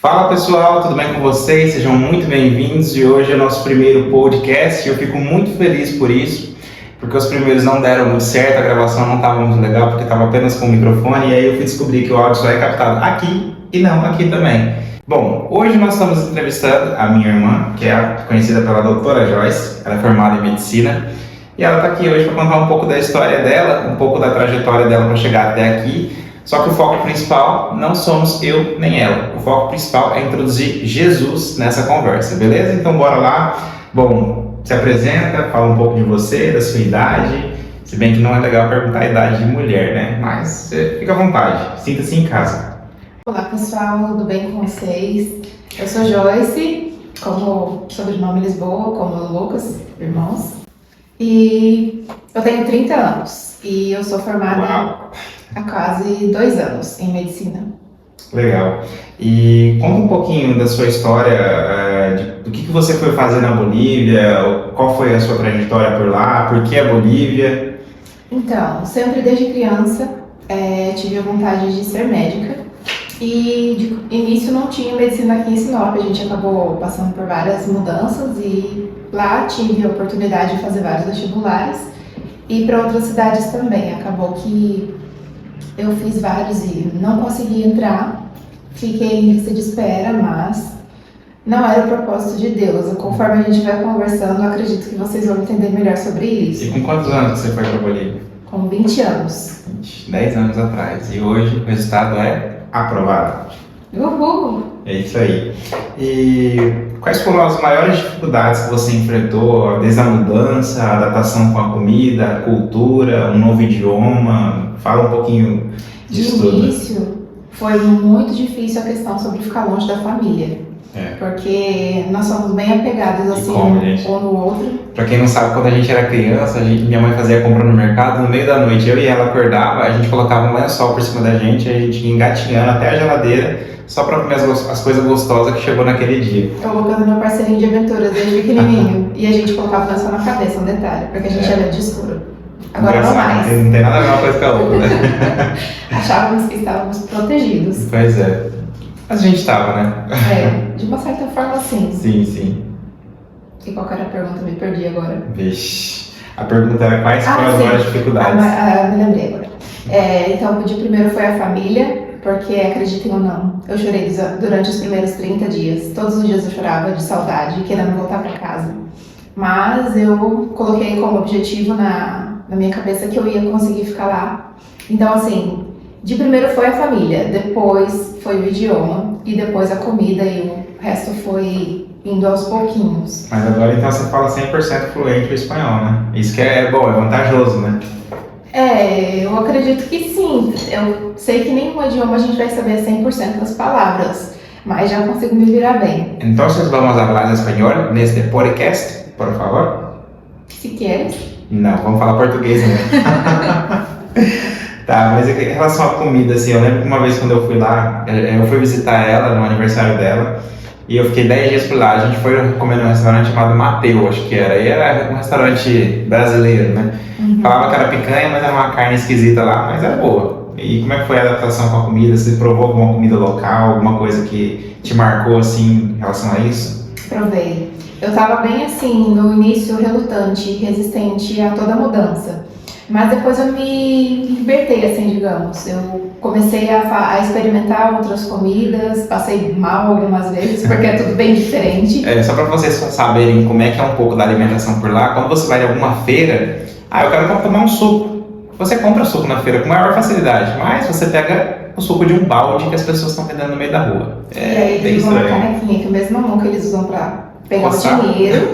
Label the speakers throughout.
Speaker 1: Fala pessoal, tudo bem com vocês? Sejam muito bem-vindos e hoje é o nosso primeiro podcast e eu fico muito feliz por isso, porque os primeiros não deram muito certo, a gravação não estava muito legal porque estava apenas com o microfone e aí eu fui descobrir que o áudio só é captado aqui e não aqui também. Bom, hoje nós estamos entrevistando a minha irmã, que é conhecida pela doutora Joyce, ela é formada em medicina e ela está aqui hoje para contar um pouco da história dela, um pouco da trajetória dela para chegar até aqui. Só que o foco principal não somos eu nem ela. O foco principal é introduzir Jesus nessa conversa, beleza? Então bora lá. Bom, se apresenta, fala um pouco de você, da sua idade. Se bem que não é legal perguntar a idade de mulher, né? Mas fica à vontade, sinta-se em casa.
Speaker 2: Olá pessoal, tudo bem com vocês? Eu sou Joyce, como sobrenome Lisboa, como Lucas, irmãos. E eu tenho 30 anos e eu sou formada há quase 2 anos em medicina.
Speaker 1: Legal. E conta um pouquinho da sua história, do que você foi fazer na Bolívia, qual foi a sua trajetória por lá, por que a Bolívia?
Speaker 2: Então, sempre desde criança tive a vontade de ser médica e de início não tinha medicina aqui em Sinop, a gente acabou passando por várias mudanças e lá tive a oportunidade de fazer vários vestibulares e para outras cidades também. Acabou que eu fiz vários e não consegui entrar, fiquei em lista de espera, mas não era o propósito de Deus. Conforme a gente vai conversando, eu acredito que vocês vão entender melhor sobre isso.
Speaker 1: E com quantos anos você foi para a Bolívia?
Speaker 2: Com 20 anos.
Speaker 1: 10 anos atrás. E hoje o resultado é aprovado.
Speaker 2: Uhul!
Speaker 1: É isso aí. E quais foram as maiores dificuldades que você enfrentou, desde a mudança, a adaptação com a comida, a cultura, um novo idioma? Fala um pouquinho disso tudo.
Speaker 2: De início, foi muito difícil a questão sobre ficar longe da família. Porque nós somos bem apegados assim, um no outro.
Speaker 1: Pra quem não sabe, quando a gente era criança, minha mãe fazia compra no mercado, no meio da noite eu e ela acordava, a gente colocava um lençol por cima da gente, a gente ia engatinhando até a geladeira, só pra comer as coisas gostosas que chegou naquele dia.
Speaker 2: O Lucas é meu parceirinho de aventuras desde pequenininho. E a gente colocava o lençol na cabeça, um detalhe, porque a gente era de escuro. Agora não mais.
Speaker 1: Não tem nada a ver uma coisa com a outra, né?
Speaker 2: Achávamos que estávamos protegidos.
Speaker 1: Pois é. Mas a gente estava, né?
Speaker 2: De uma certa forma, sim.
Speaker 1: Sim.
Speaker 2: E qual era a pergunta? Me perdi agora.
Speaker 1: Vixe. A pergunta era quais foram as maiores dificuldades?
Speaker 2: Me lembrei agora. Então, o de primeiro foi a família, porque, acreditem ou não, eu chorei durante os primeiros 30 dias. Todos os dias eu chorava de saudade, querendo voltar para casa. Mas eu coloquei como objetivo na minha cabeça que eu ia conseguir ficar lá. Então, assim, de primeiro foi a família, depois foi o idioma e depois a comida e o resto foi indo aos pouquinhos.
Speaker 1: Mas agora então você fala 100% fluente o espanhol, né? Isso que é bom, é vantajoso, né?
Speaker 2: Eu acredito que sim. Eu sei que nenhum idioma a gente vai saber 100% das palavras, mas já consigo me virar bem.
Speaker 1: Então, vamos falar espanhol neste podcast, por favor?
Speaker 2: Se queres.
Speaker 1: Não, vamos falar português, né? Tá, mas em relação à comida, assim, eu lembro que uma vez quando eu fui lá, eu fui visitar ela no aniversário dela e eu fiquei 10 dias por lá. A gente foi comer num restaurante chamado Mateu, acho que era. E era um restaurante brasileiro, né? Falava que era picanha, mas era uma carne esquisita lá, mas era boa. E como é que foi a adaptação com a comida? Você provou alguma comida local, alguma coisa que te marcou, assim, em relação a isso?
Speaker 2: Provei. Eu tava bem assim, no início relutante, resistente a toda mudança. Mas depois eu me libertei, assim, digamos. Eu comecei a experimentar outras comidas, passei mal algumas vezes, porque é tudo bem diferente.
Speaker 1: Só para vocês saberem como é que é um pouco da alimentação por lá, quando você vai em alguma feira, eu quero tomar um suco. Você compra suco na feira com maior facilidade, mas você pega o suco de um balde que as pessoas estão vendendo no meio da rua.
Speaker 2: E aí eles usam uma canequinha, que é a mesma mão que eles usam para pegar o dinheiro.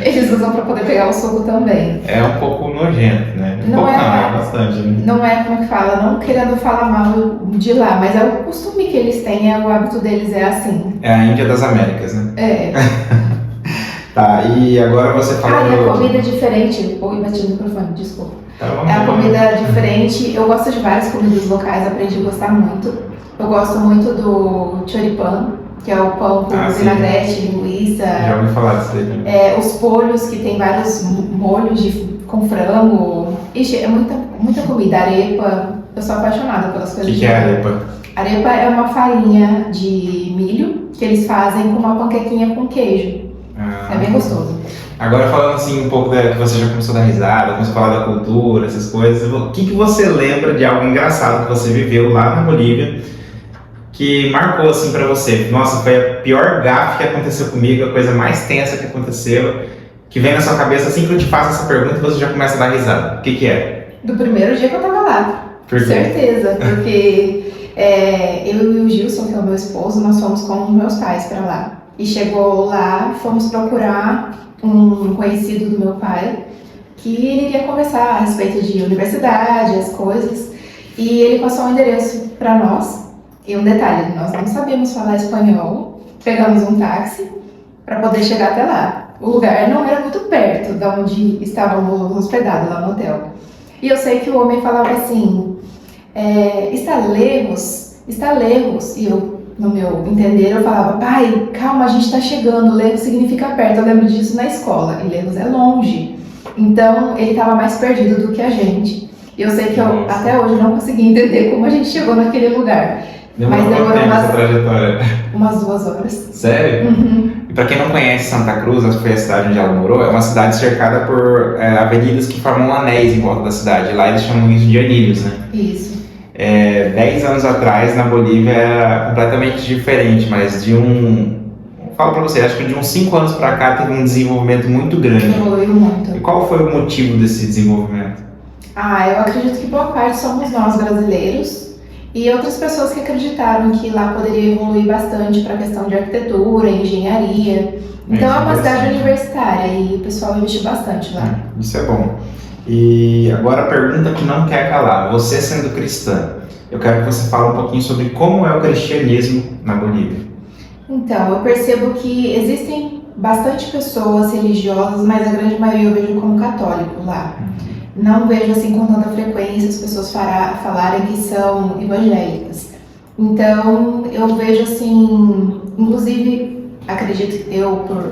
Speaker 2: Eles usam para poder pegar o suco também. É um pouco
Speaker 1: nojento, né? É bastante. Né?
Speaker 2: Não é, como é que fala, não querendo falar mal de lá, mas é o costume que eles têm, o hábito deles é assim.
Speaker 1: É a Índia das Américas, né? Tá, e agora você falou...
Speaker 2: e a comida é diferente. Oi, bati no microfone, desculpa.
Speaker 1: Tá,
Speaker 2: a comida diferente, eu gosto de várias comidas locais, aprendi a gostar muito. Eu gosto muito do choripan, que é o pão com vinagrete, linguiça.
Speaker 1: Já ouvi falar disso aí.
Speaker 2: Os polhos, que tem vários molhos com frango. Ixi, é muita comida. Arepa. Eu sou apaixonada pelas coisas.
Speaker 1: O que é arepa?
Speaker 2: Arepa é uma farinha de milho que eles fazem com uma panquequinha com queijo. É bem gostoso.
Speaker 1: Agora falando assim um pouco que você já começou a dar risada, começou a falar da cultura, essas coisas, o que você lembra de algo engraçado que você viveu lá na Bolívia que marcou assim pra você? Nossa, foi a pior gafe que aconteceu comigo, a coisa mais tensa que aconteceu, que vem na sua cabeça assim que eu te faço essa pergunta e você já começa a dar risada. O que é?
Speaker 2: Do primeiro dia que eu tava lá.
Speaker 1: Por quê?
Speaker 2: Certeza, porque eu e o Gilson, que é o meu esposo, nós fomos com meus pais pra lá. E chegou lá, fomos procurar um conhecido do meu pai, que ele iria conversar a respeito de universidade, as coisas, e ele passou um endereço para nós. E um detalhe, nós não sabíamos falar espanhol, pegamos um táxi para poder chegar até lá. O lugar não era muito perto de onde estávamos hospedados lá no hotel. E eu sei que o homem falava assim, está lejos, e eu, no meu entender, eu falava, pai, calma, a gente está chegando, lejos significa perto, eu lembro disso na escola, e lejos é longe. Então, ele estava mais perdido do que a gente. E eu sei que eu, até hoje, não consegui entender como a gente chegou naquele lugar. Mas demorou
Speaker 1: essa trajetória?
Speaker 2: Umas 2 horas.
Speaker 1: Sério?
Speaker 2: Uhum.
Speaker 1: E para quem não conhece Santa Cruz, que foi a cidade onde ela morou, é uma cidade cercada por avenidas que formam anéis em volta da cidade. Lá eles chamam isso de anilhos, né?
Speaker 2: Isso.
Speaker 1: 10 anos atrás, na Bolívia, era completamente diferente, mas falo pra você, acho que de uns 5 anos pra cá teve um desenvolvimento muito grande.
Speaker 2: Evoluiu muito.
Speaker 1: E qual foi o motivo desse desenvolvimento?
Speaker 2: Eu acredito que boa parte somos nós brasileiros e outras pessoas que acreditaram que lá poderia evoluir bastante para a questão de arquitetura, engenharia. Então é uma cidade universitária e o pessoal investiu bastante lá.
Speaker 1: Isso é bom. E agora a pergunta que não quer calar. Você sendo cristã, eu quero que você fale um pouquinho sobre como é o cristianismo na Bolívia.
Speaker 2: Então, eu percebo que existem bastante pessoas religiosas, mas a grande maioria eu vejo como católico lá. Não vejo assim com tanta frequência as pessoas falarem que são evangélicas. Então, eu vejo assim, inclusive, acredito que eu, por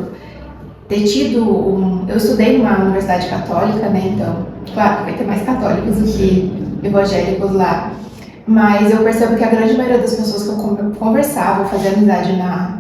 Speaker 2: ter tido eu estudei numa universidade católica, né, então, claro que vai ter mais católicos do que evangélicos lá, mas eu percebo que a grande maioria das pessoas que eu conversava, fazia amizade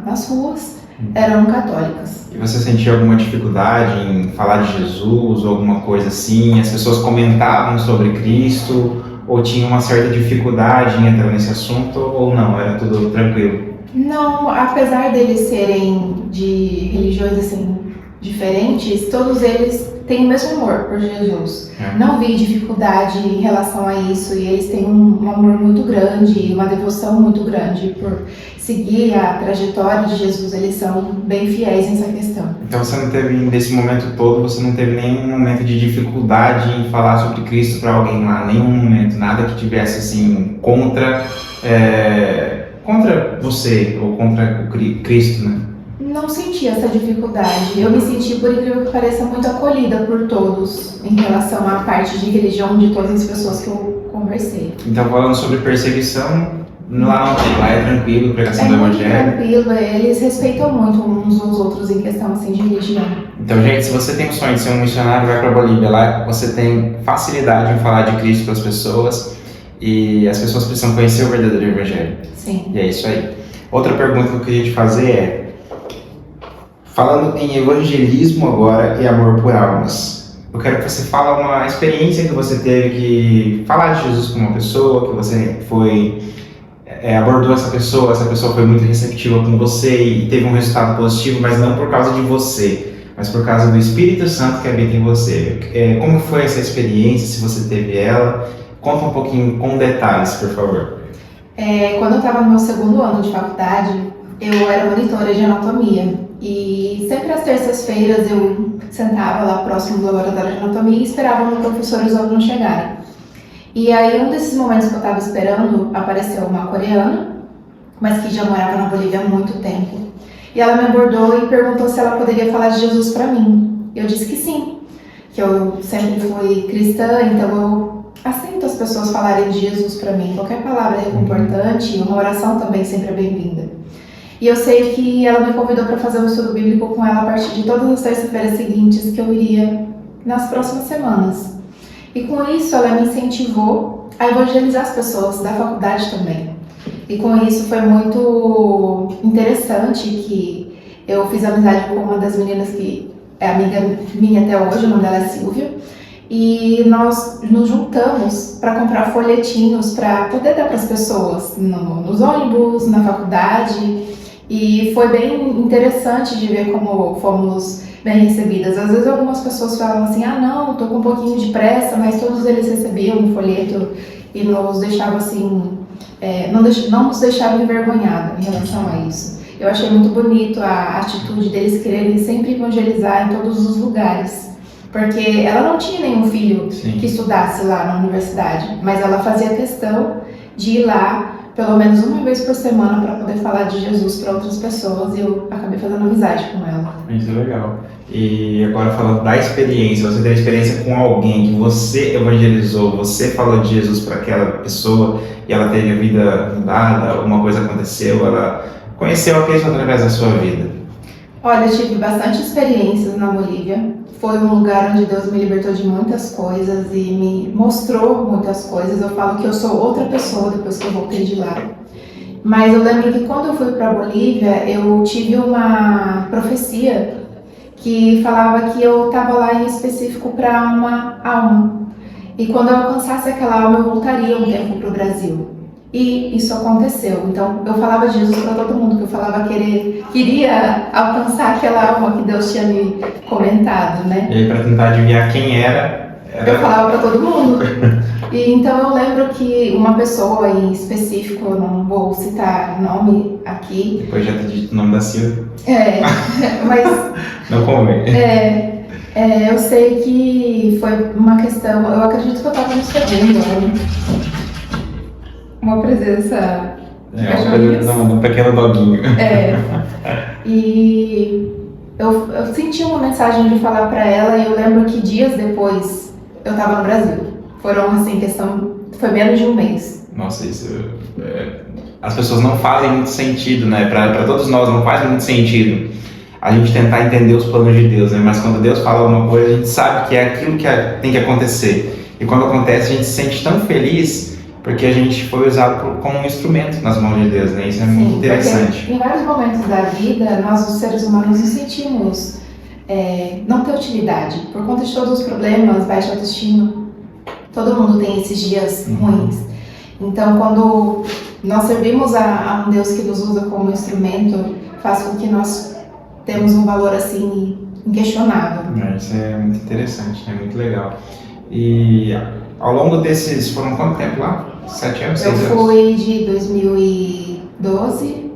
Speaker 2: nas ruas, eram católicas.
Speaker 1: E você sentia alguma dificuldade em falar de Jesus ou alguma coisa assim? As pessoas comentavam sobre Cristo ou tinham uma certa dificuldade em entrar nesse assunto ou não? Era tudo tranquilo?
Speaker 2: Não, apesar deles serem de religiões assim diferentes, todos eles têm o mesmo amor por Jesus. Não vi dificuldade em relação a isso e eles têm um amor muito grande, uma devoção muito grande por seguir a trajetória de Jesus. Eles são bem fiéis nessa questão.
Speaker 1: Então você não teve, nesse momento todo, você não teve nenhum momento de dificuldade em falar sobre Cristo para alguém lá? Nenhum momento, nada que tivesse assim contra você ou contra o Cristo, né?
Speaker 2: Não senti essa dificuldade. Eu me senti, por incrível que pareça, muito acolhida por todos em relação à parte de religião de todas as pessoas que eu conversei.
Speaker 1: Então, falando sobre perseguição, lá não tem, lá é tranquilo, pregação do Evangelho.
Speaker 2: É tranquilo, eles respeitam muito uns aos outros em questão assim, de religião.
Speaker 1: Então, gente, se você tem o sonho de ser um missionário, vai para a Bolívia. Lá você tem facilidade em falar de Cristo para as pessoas e as pessoas precisam conhecer o verdadeiro Evangelho.
Speaker 2: Sim.
Speaker 1: E é isso aí. Outra pergunta que eu queria te fazer é, falando em evangelismo agora e amor por almas, eu quero que você fale uma experiência que você teve que falar de Jesus com uma pessoa, que você abordou essa pessoa foi muito receptiva com você e teve um resultado positivo, mas não por causa de você, mas por causa do Espírito Santo que habita em você. Como foi essa experiência, se você teve ela? Conta um pouquinho com detalhes, por favor.
Speaker 2: Quando eu estava no meu 2º ano de faculdade, eu era monitora de anatomia. E sempre às terças-feiras eu sentava lá próximo do laboratório de anatomia e esperava o professor e os alunos chegarem. E aí, um desses momentos que eu estava esperando, apareceu uma coreana, mas que já morava na Bolívia há muito tempo. E ela me abordou e perguntou se ela poderia falar de Jesus para mim. Eu disse que sim, que eu sempre fui cristã, então eu aceito as pessoas falarem de Jesus para mim. Qualquer palavra é importante, uma oração também sempre é bem-vinda. E eu sei que ela me convidou para fazer um estudo bíblico com ela a partir de todas as terças-feiras seguintes que eu iria nas próximas semanas. E com isso ela me incentivou a evangelizar as pessoas da faculdade também. E com isso foi muito interessante que eu fiz amizade com uma das meninas que é amiga minha até hoje, o nome dela é Silvia. E nós nos juntamos para comprar folhetinhos para poder dar para as pessoas nos ônibus, na faculdade. E foi bem interessante de ver como fomos bem recebidas. Às vezes algumas pessoas falam assim, ah não, estou com um pouquinho de pressa, mas todos eles recebiam um folheto e nos deixavam assim, não nos deixavam envergonhados em relação a isso. Eu achei muito bonito a atitude deles quererem sempre evangelizar em todos os lugares. Porque ela não tinha nenhum filho que estudasse lá na universidade, mas ela fazia questão de ir lá pelo menos uma vez por semana para poder falar de Jesus para outras pessoas, e eu acabei fazendo amizade com ela.
Speaker 1: Isso é legal. E agora falando da experiência, você teve experiência com alguém que você evangelizou, você falou de Jesus para aquela pessoa e ela teve a vida mudada, alguma coisa aconteceu, ela conheceu a Cristo através da sua vida?
Speaker 2: Olha, eu tive bastante experiências na Bolívia. Foi um lugar onde Deus me libertou de muitas coisas e me mostrou muitas coisas. Eu falo que eu sou outra pessoa depois que eu voltei de lá. Mas eu lembro que quando eu fui para a Bolívia, eu tive uma profecia que falava que eu estava lá em específico para uma alma. E quando eu alcançasse aquela alma, eu voltaria um tempo para o Brasil. E isso aconteceu. Então, eu falava de Jesus para todo mundo, que eu falava queria alcançar aquela alma que Deus tinha me comentado, né?
Speaker 1: E aí, para tentar adivinhar quem era...
Speaker 2: Eu falava para todo mundo. E então, eu lembro que uma pessoa em específico, eu não vou citar nome aqui.
Speaker 1: Depois já ter dito o nome da Silvia.
Speaker 2: Mas...
Speaker 1: Não convém.
Speaker 2: Eu sei que foi uma questão... Eu acredito que eu estava no segundo ano. Uma presença
Speaker 1: um pequeno doguinho.
Speaker 2: E eu senti uma mensagem de falar para ela, e eu lembro que dias depois eu estava no Brasil. Foram assim, foi menos de um mês.
Speaker 1: Nossa, isso as pessoas não fazem muito sentido, né? Para todos nós não faz muito sentido a gente tentar entender os planos de Deus, né? Mas quando Deus fala alguma coisa, a gente sabe que é aquilo que tem que acontecer. E quando acontece, a gente se sente tão feliz porque a gente foi usado como um instrumento nas mãos de Deus, né? Isso é muito interessante.
Speaker 2: Em vários momentos da vida, nós, os seres humanos, nos sentimos não ter utilidade, por conta de todos os problemas, baixa autoestima. Todo mundo tem esses dias ruins. Então, quando nós servimos a um Deus que nos usa como instrumento, faz com que nós temos um valor assim inquestionável.
Speaker 1: Isso é muito interessante, é muito legal. E ao longo desses, foram quanto tempo lá? 7 anos? 6 anos?
Speaker 2: Eu fui de 2012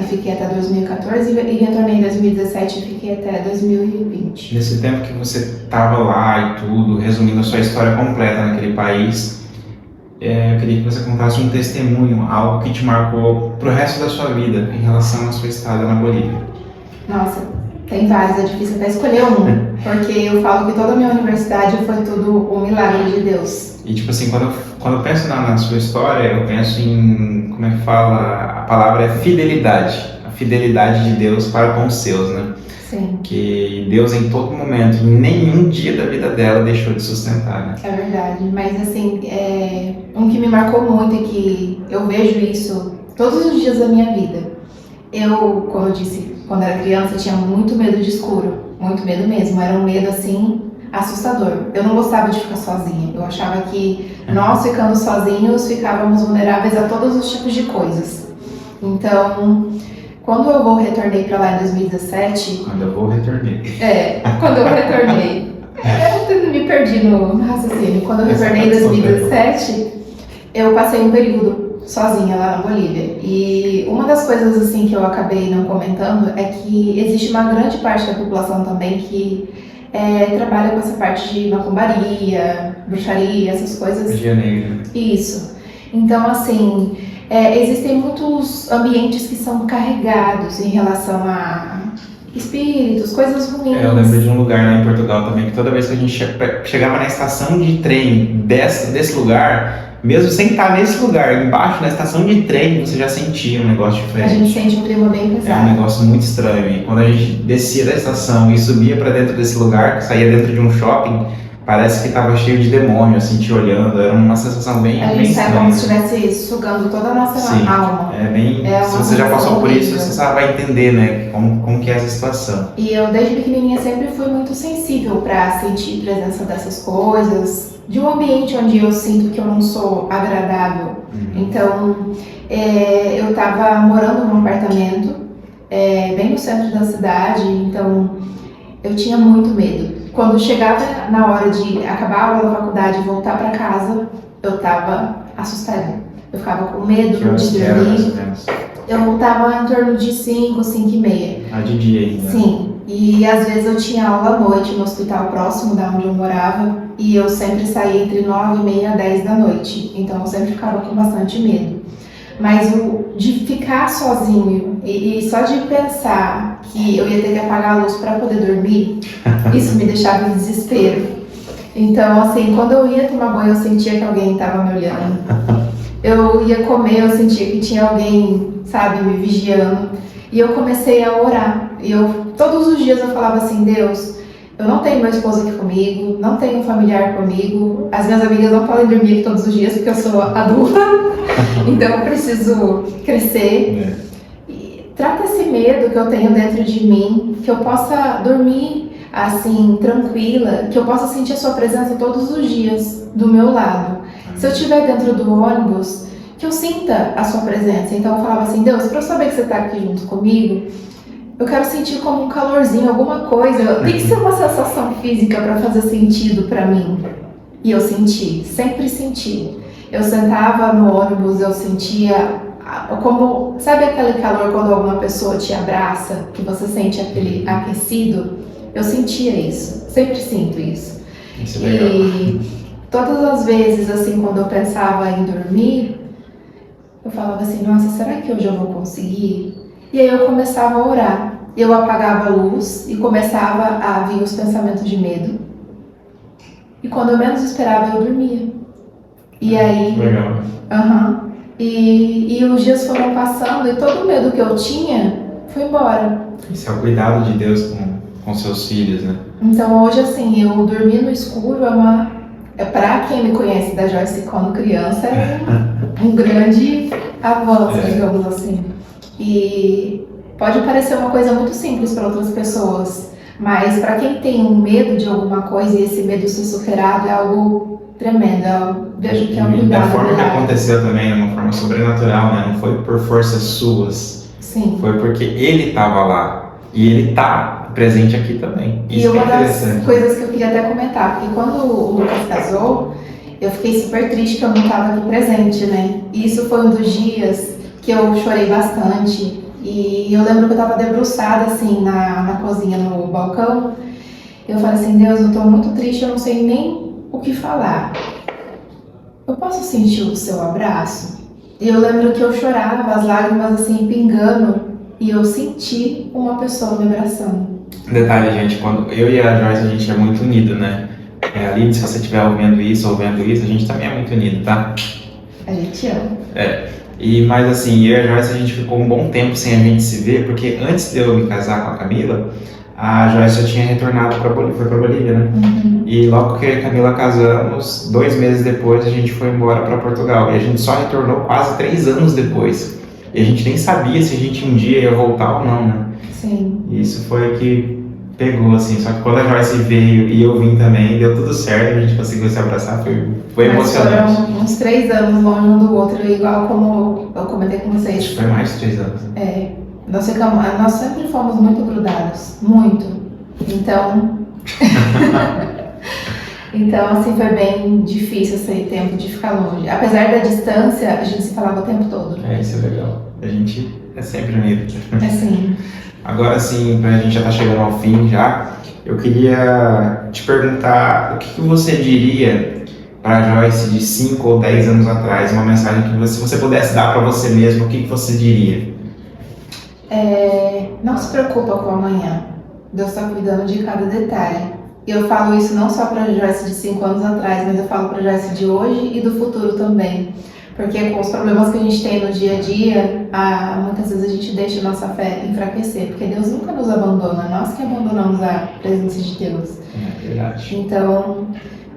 Speaker 2: e fiquei até 2014 e retornei em 2017 e fiquei até 2020.
Speaker 1: Nesse tempo que você estava lá e tudo, resumindo a sua história completa naquele país, eu queria que você contasse um testemunho, algo que te marcou pro resto da sua vida em relação à sua estada na Bolívia.
Speaker 2: Nossa, tem vários, é difícil até escolher um, porque eu falo que toda a minha universidade foi tudo um milagre de Deus.
Speaker 1: E tipo assim, quando eu penso na sua história, eu penso em, como é que fala, a palavra é fidelidade. A fidelidade de Deus para com os seus, né?
Speaker 2: Sim.
Speaker 1: Que Deus em todo momento, em nenhum dia da vida dela deixou de sustentar, né?
Speaker 2: É verdade, mas assim, um que me marcou muito e que eu vejo isso todos os dias da minha vida. Eu, como eu disse, quando era criança, eu tinha muito medo de escuro, muito medo mesmo, era um medo assim assustador. Eu não gostava de ficar sozinha, eu achava que nós ficando sozinhos ficávamos vulneráveis a todos os tipos de coisas. Então, quando eu retornei para lá em 2017...
Speaker 1: Quando eu retornei,
Speaker 2: eu me perdi no raciocínio. Quando eu retornei em 2017, eu passei um período sozinha lá na Bolívia. E uma das coisas assim que eu acabei não comentando é que existe uma grande parte da população também que trabalha com essa parte de macumbaria, bruxaria, essas coisas.
Speaker 1: Magia negra.
Speaker 2: Isso. Então, assim, existem muitos ambientes que são carregados em relação a espíritos, coisas ruins.
Speaker 1: Eu lembro de um lugar lá em Portugal também, que toda vez que a gente chegava na estação de trem desse lugar, mesmo sem estar nesse lugar, embaixo na estação de trem, você já sentia um negócio diferente.
Speaker 2: A gente sente um clima bem pesado.
Speaker 1: É um negócio muito estranho. E quando a gente descia da estação e subia para dentro desse lugar, que saía dentro de um shopping, parece que estava cheio de demônio, assim, te olhando. Era uma sensação bem
Speaker 2: A gente sai
Speaker 1: estranha.
Speaker 2: como se estivesse sugando toda a nossa
Speaker 1: Sim,
Speaker 2: alma.
Speaker 1: se você já passou por isso,
Speaker 2: horrível.
Speaker 1: você vai entender, né, como que é essa situação.
Speaker 2: E eu, desde pequenininha, sempre fui muito sensível para sentir a presença dessas coisas, de um ambiente onde eu sinto que eu não sou agradável. Então, eu estava morando num apartamento, bem no centro da cidade, então eu tinha muito medo. Quando chegava na hora de acabar a aula da faculdade e voltar para casa, eu estava assustada. Eu ficava com medo
Speaker 1: Que horas
Speaker 2: de
Speaker 1: que era, mais
Speaker 2: dormir.
Speaker 1: ou menos?
Speaker 2: Eu voltava em torno de 5, 5 e meia.
Speaker 1: De dia ainda.
Speaker 2: Sim, e às vezes eu tinha aula à noite no hospital próximo da onde eu morava e eu sempre saía entre 9 e meia a 10 da noite, então eu sempre ficava com bastante medo. Mas de ficar sozinho e só de pensar que eu ia ter que apagar a luz para poder dormir, isso me deixava em desespero. Então, assim, quando eu ia tomar banho, eu sentia que alguém estava me olhando. Eu ia comer, eu sentia que tinha alguém, sabe, me vigiando. E eu comecei a orar. E todos os dias eu falava assim, Deus, eu não tenho meu esposo aqui comigo, não tenho um familiar comigo. As minhas amigas não podem dormir aqui todos os dias porque eu sou adulta. Então eu preciso crescer. E trata esse medo que eu tenho dentro de mim, que eu possa dormir assim, tranquila, que eu possa sentir a sua presença todos os dias do meu lado. Se eu estiver dentro do ônibus, que eu sinta a sua presença. Então eu falava assim, Deus, para eu saber que você está aqui junto comigo, eu quero sentir como um calorzinho, alguma coisa. Tem que ser uma sensação física para fazer sentido para mim. E eu senti, sempre senti. Eu sentava no ônibus, eu sentia como, sabe aquele calor quando alguma pessoa te abraça, que você sente aquele aquecido? Eu sentia isso, sempre sinto isso.
Speaker 1: Isso é legal.
Speaker 2: E todas as vezes, assim, quando eu pensava em dormir, eu falava assim, nossa, será que hoje eu vou conseguir? E aí eu começava a orar. Eu apagava a luz e começava a vir os pensamentos de medo. E quando eu menos esperava, eu dormia. E aí...
Speaker 1: Legal.
Speaker 2: E os dias foram passando e todo o medo que eu tinha foi embora.
Speaker 1: Isso é o cuidado de Deus com seus filhos, né?
Speaker 2: Então hoje, assim, eu dormir no escuro pra quem me conhece da Joyce quando criança, é um grande avanço, digamos assim. E pode parecer uma coisa muito simples para outras pessoas, mas para quem tem um medo de alguma coisa e esse medo ser superado é algo tremendo. Eu vejo que é um cuidado.
Speaker 1: Da forma que aconteceu também, de uma forma sobrenatural, né? Não foi por forças suas.
Speaker 2: Sim.
Speaker 1: Foi porque ele estava lá e ele está presente aqui também.
Speaker 2: Isso, e uma das coisas que eu queria até comentar, porque quando o Lucas casou, eu fiquei super triste que eu não estava aqui presente, né? E isso foi um dos dias que eu chorei bastante. E eu lembro que eu estava debruçada assim na cozinha, no balcão. Eu falei assim, Deus, eu estou muito triste, eu não sei nem o que falar. Eu posso sentir o seu abraço? E eu lembro que eu chorava, as lágrimas assim pingando, e eu senti uma pessoa me abraçando.
Speaker 1: Detalhe, gente, quando eu e a Joyce, a gente é muito unido, né? Aline, se você estiver ouvindo isso, a gente também é muito unido, tá?
Speaker 2: A gente ama.
Speaker 1: Mas assim, eu e a Joyce, a gente ficou um bom tempo sem a gente se ver, porque antes de eu me casar com a Camila, a Joyce já tinha retornado foi pra Bolívia, né? E logo que eu e a Camila casamos, 2 meses depois, a gente foi embora para Portugal. E a gente só retornou quase 3 anos depois. E a gente nem sabia se a gente um dia ia voltar ou não, né?
Speaker 2: Sim.
Speaker 1: E isso foi o que pegou, assim. Só que quando a Joyce veio e eu vim também, deu tudo certo, a gente conseguiu se abraçar, foi emocionante.
Speaker 2: Foram uns 3 anos longe um do outro, igual como eu comentei com vocês.
Speaker 1: Acho que foi mais de 3 anos.
Speaker 2: Nós sempre fomos muito grudados, muito. Então, assim, foi bem difícil esse tempo de ficar longe. Apesar da distância, a gente se falava o tempo todo.
Speaker 1: Isso é legal. A gente é sempre unido.
Speaker 2: Assim.
Speaker 1: Agora sim, a gente já tá chegando ao fim já, eu queria te perguntar o que você diria para a Joyce de 5 ou 10 anos atrás, uma mensagem que se você pudesse dar para você mesmo, o que você diria?
Speaker 2: Não se preocupa com o amanhã. Deus está cuidando de cada detalhe. E eu falo isso não só para a Joyce de 5 anos atrás, mas eu falo para a Joyce de hoje e do futuro também. Porque com os problemas que a gente tem no dia a dia, muitas vezes a gente deixa a nossa fé enfraquecer, porque Deus nunca nos abandona, nós que abandonamos a presença de Deus.
Speaker 1: É verdade.
Speaker 2: Então,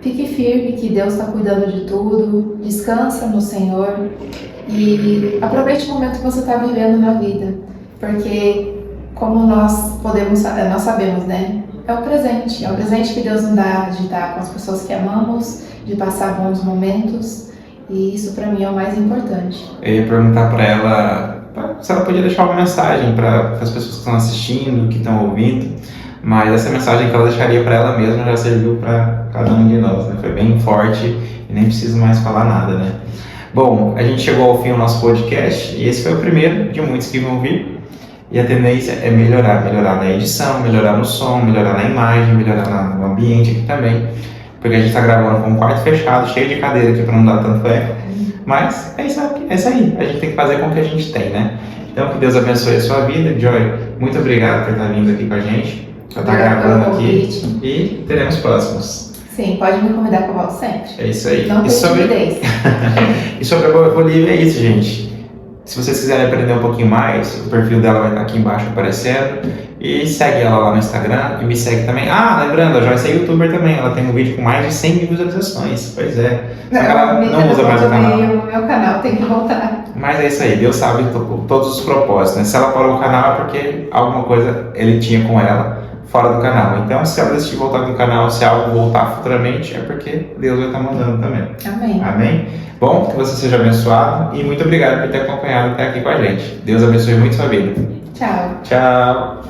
Speaker 2: fique firme que Deus está cuidando de tudo, descansa no Senhor e aproveite o momento que você está vivendo na vida, porque como nós sabemos, né? É o presente que Deus nos dá de estar com as pessoas que amamos, de passar bons momentos, e isso para mim é o mais importante.
Speaker 1: Eu ia perguntar para ela se ela podia deixar uma mensagem para as pessoas que estão assistindo, que estão ouvindo, mas essa mensagem que ela deixaria para ela mesma já serviu para cada um de nós, né? Foi bem forte e nem preciso mais falar nada, né? Bom, a gente chegou ao fim do nosso podcast e esse foi o primeiro de muitos que vão vir. E a tendência é melhorar na edição, melhorar no som, melhorar na imagem, melhorar no ambiente aqui também. Porque a gente está gravando com um quarto fechado, cheio de cadeira aqui para não dar tanto eco. Mas é isso aí, a gente tem que fazer com o que a gente tem, né? Então que Deus abençoe a sua vida. Joy, muito obrigado por estar vindo aqui com a gente. Já está gravando aqui e teremos próximos.
Speaker 2: Sim, pode me convidar que eu volto sempre.
Speaker 1: É isso aí.
Speaker 2: Não tem timidez.
Speaker 1: E sobre a Bolívia é isso, gente. Se vocês quiserem aprender um pouquinho mais, o perfil dela vai estar aqui embaixo aparecendo. E segue ela lá no Instagram e me segue também. Lembrando, a Joyce é youtuber também. Ela tem um vídeo com mais de 100 mil visualizações. Pois é. Só que ela não usa mais o canal.
Speaker 2: O meu canal tem que voltar.
Speaker 1: Mas é isso aí. Deus sabe todos os propósitos, né? Se ela parou o canal é porque alguma coisa ele tinha com ela fora do canal. Então, se ela decidir voltar com o canal, se algo voltar futuramente, é porque Deus vai estar mandando também.
Speaker 2: Amém.
Speaker 1: Amém? Bom, que você seja abençoado e muito obrigado por ter acompanhado até aqui com a gente. Deus abençoe muito sua vida.
Speaker 2: Tchau.
Speaker 1: Tchau.